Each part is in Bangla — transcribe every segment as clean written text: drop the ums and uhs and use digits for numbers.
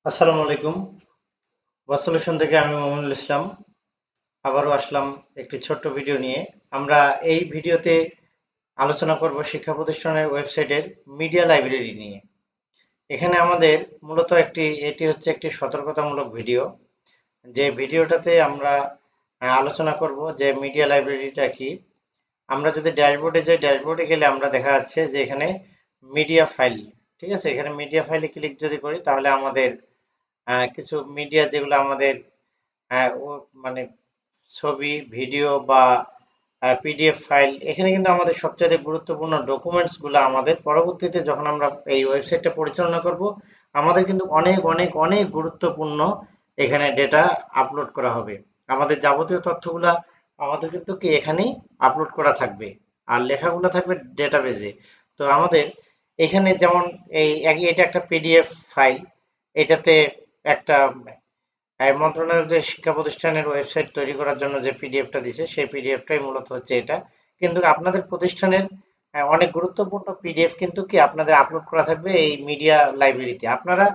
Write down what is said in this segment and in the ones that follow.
আসসালামু আলাইকুম। ওয়াজ সলিউশন থেকে আমি মোহাম্মদুল ইসলাম আবারও আসলাম একটি ছোট্ট ভিডিও নিয়ে। আমরা এই ভিডিওতে আলোচনা করব শিক্ষা প্রতিষ্ঠানের ওয়েবসাইটের মিডিয়া লাইব্রেরি নিয়ে। এখানে আমাদের মূলত এটি হচ্ছে একটি সতর্কতামূলক ভিডিও। যে ভিডিওটাতে আমরা আলোচনা করব যে মিডিয়া লাইব্রেরিটা কি। আমরা যদি ড্যাশবোর্ডে যাই, ড্যাশবোর্ডে গেলে আমরা দেখা যাচ্ছে যে এখানে মিডিয়া ফাইল, ঠিক আছে, এখানে মিডিয়া ফাইলে ক্লিক যদি করি তাহলে আমাদের কিছু মিডিয়া যেগুলো আমাদের মানে ছবি, ভিডিও বা পিডিএফ ফাইল, এখানে কিন্তু আমাদের সবচেয়ে গুরুত্বপূর্ণ ডকুমেন্টসগুলো আমাদের পরবর্তীতে যখন আমরা এই ওয়েবসাইটটা পরিচালনা করব, আমাদের কিন্তু অনেক অনেক অনেক গুরুত্বপূর্ণ এখানে ডেটা আপলোড করা হবে। আমাদের যাবতীয় তথ্যগুলা আমাদের কিন্তু কি এখানেই আপলোড করা থাকবে, আর লেখাগুলো থাকবে ডেটাবেজে। তো আমাদের এখানে যেমন এটা একটা পিডিএফ ফাইল, এটাতে একটা মন্ত্রণালয়ের যে শিক্ষা প্রতিষ্ঠানের ওয়েবসাইট তৈরি করার জন্য যে পিডিএফটা দিছে সেই পিডিএফটাই মূলত হচ্ছে এটা। কিন্তু আপনাদের প্রতিষ্ঠানের অনেক গুরুত্বপূর্ণ পিডিএফ কিন্তু কি আপনাদের আপলোড করা থাকবে এই মিডিয়া লাইব্রেরিতে। আপনারা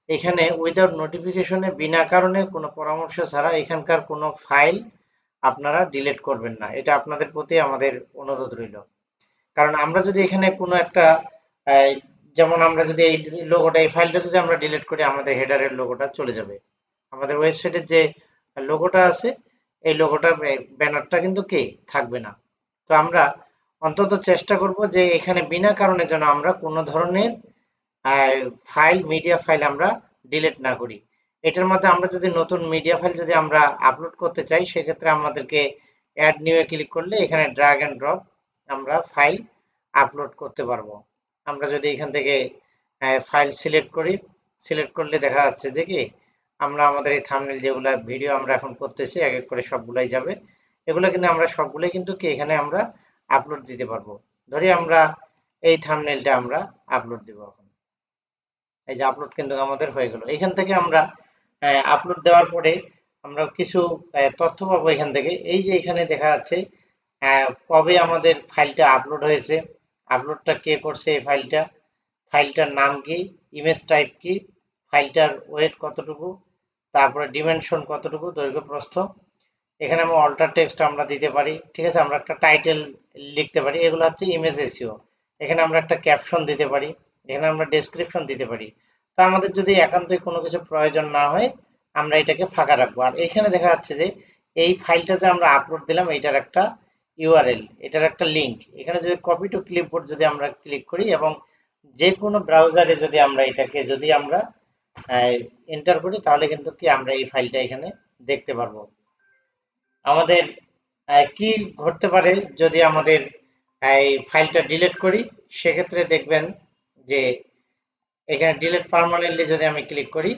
এখানে উইদাউট নোটিফিকেশনে, বিনা কারণে, কোনো পরামর্শ ছাড়া এখানকার কোনো ফাইল আপনারা ডিলিট করবেন না। এটা আপনাদের প্রতি আমাদের অনুরোধ রইল। কারণ আমরা যদি এখানে কোনো একটা আহ, যেমন আমরা যদি এই লোগোটা, এই ফাইলটা যদি আমরা ডিলিট করি, আমাদের হেডারের লোগোটা চলে যাবে। আমাদের ওয়েবসাইটের যে লোগোটা আছে, এই লোগোটা, ব্যানারটা কিন্তু কি থাকবে না। তো আমরা অন্তত চেষ্টা করব যে এখানে বিনা কারণে যেন আমরা কোনো ধরনের ফাইল, মিডিয়া ফাইল আমরা ডিলিট না করি। এটার মধ্যে আমরা যদি নতুন মিডিয়া ফাইল যদি আমরা আপলোড করতে চাই, সেক্ষেত্রে আমাদেরকে অ্যাড নিউ এ ক্লিক করলে এখানে ড্র্যাগ অ্যান্ড ড্রপ আমরা ফাইল আপলোড করতে পারবো। আমরা যদি এখান থেকে ফাইল সিলেক্ট করি, সিলেক্ট করলে দেখা যাচ্ছে যে কি আমরা আমাদের এই থাম্বনেল যেগুলা ভিডিও আমরা এখন করতেছি, এক এক করে সবগুলাই যাবে। এগুলো কিন্তু আমরা সবগুলোই কিন্তু কি এখানে আমরা আপলোড দিতে পারবো। ধরি আমরা এই থাম্বনেলটা আমরা আপলোড দিব এখন। এই যে আপলোড কিন্তু আমাদের হয়ে গেল। এখান থেকে আমরা আপলোড দেওয়ার পরে আমরা কিছু তথ্য পাবো এখান থেকে। এই যে এখানে দেখা যাচ্ছে কবে আমাদের ফাইলটা আপলোড হয়েছে, আপলোডটা কে করছে, এই ফাইলটা, ফাইলটার নাম কি, ইমেজ টাইপ কি, ফাইলটার ওয়েট কতটুকু, তারপরে ডিমেনশন কতটুকু, দৈর্ঘ্য প্রস্থ। এখানে আমরা অল্টার টেক্সট আমরা দিতে পারি, ঠিক আছে, আমরা একটা টাইটেল লিখতে পারি, এগুলো হচ্ছে ইমেজ এসইও। এখানে আমরা একটা ক্যাপশন দিতে পারি, এখানে আমরা ডেসক্রিপশন দিতে পারি। তো আমাদের যদি একান্তই কোনো কিছু প্রয়োজন না হয়, আমরা এটাকে ফাঁকা রাখবো। আর এখানে দেখা যাচ্ছে যে এই ফাইলটা যে আমরা আপলোড দিলাম, এটার একটা ইউআরএল, এটার একটা লিঙ্ক, এখানে যদি কপি টু ক্লিপবোর্ড যদি আমরা ক্লিক করি এবং যে কোনো ব্রাউজারে যদি আমরা এটাকে যদি আমরা এন্টার করি, তাহলে কিন্তু কি আমরা এই ফাইলটা এখানে দেখতে পারবো। আমাদের কি ঘটতে পারে যদি আমাদের এই ফাইলটা ডিলিট করি, সেক্ষেত্রে দেখবেন যে এখানে ডিলিট পার্মানেন্টলি যদি আমি ক্লিক করি,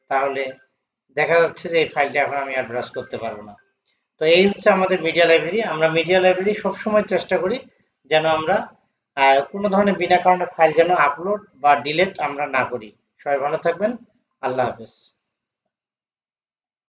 তাহলে দেখা যাচ্ছে যে এই ফাইলটা এখন আমি আর ব্রাউজ করতে পারবো না। তো এই হচ্ছে আমাদের মিডিয়া লাইব্রেরি। আমরা মিডিয়া লাইব্রেরি সবসময় চেষ্টা করি যেন আমরা কোনো ধরনের বিনা কারণে ফাইল যেন আপলোড বা ডিলিট আমরা না করি। সবাই ভালো থাকবেন। আল্লাহ হাফেজ।